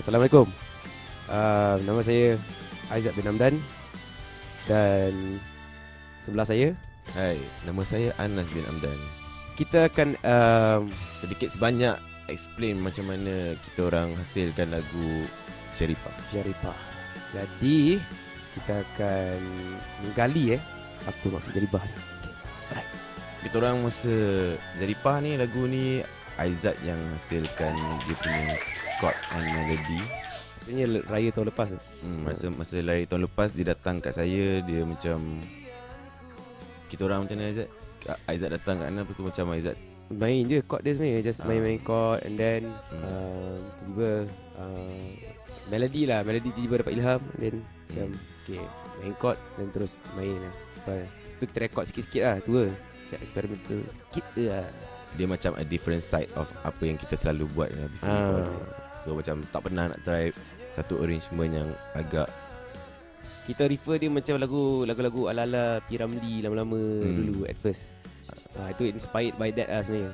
Assalamualaikum. Nama saya Aizat bin Hamdan. Dan sebelah saya, Hai, nama saya Anas bin Hamdan. kita akan Sedikit sebanyak explain macam mana kita orang hasilkan lagu Ceripah. Jaripah. Jadi kita akan menggali apa maksud Jaripah ni. Kita orang masa Ceripah ni, lagu ni Aizat yang hasilkan dia punya chords and melody. Maksudnya raya tahun lepas tu. Masa lari tahun lepas dia datang kat saya, dia macam kita orang macam mana Aizat datang kat Anas, lepas tu macam Aizat Main je chord dia sebenarnya. Just main-main chord. And then tiba-tiba melody lah. Melody tiba-tiba dapat ilham. And then macam okay, main chord dan terus main lah. Lepas tu kita record sikit-sikit lah. Tu macam experimental sikit je lah. dia macam a different side of apa yang kita selalu buat before this. So macam tak pernah nak try satu arrangement yang agak Kita refer dia macam lagu-lagu ala-ala P. Ramlee lama-lama dulu at first. Itu inspired by that lah sebenarnya.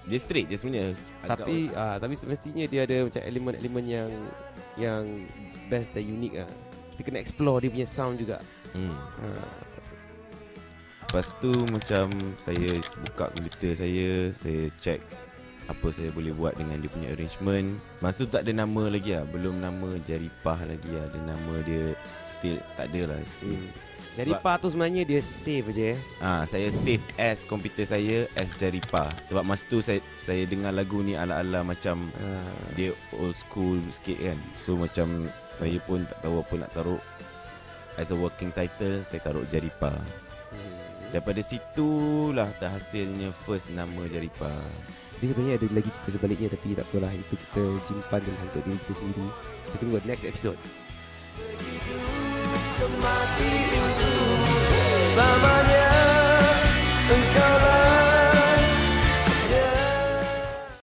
dia straight je sebenarnya. Tapi semestinya dia ada macam elemen-elemen yang best dan unik lah. Kita kena explore dia punya sound juga. Lepas tu macam saya buka komputer saya check apa saya boleh buat dengan dia punya arrangement. Masa tu tak ada nama lagi lah, belum nama Jaripah lagi lah. Dia nama dia still tak ada lah. Jaripah tu sebenarnya dia save je. Saya save as komputer saya as Jaripah. Sebab masa tu saya dengar lagu ni ala-ala macam dia old school sikit kan. So macam saya pun tak tahu apa nak taruh. As a working title saya taruh Jaripah. Daripada situlah terhasilnya first nama Jaripah. Dia sebenarnya ada lagi cerita sebaliknya, tapi tak apalah, itu kita simpan dalam untuk diri kita sendiri. Kita tunggu next episode. Semati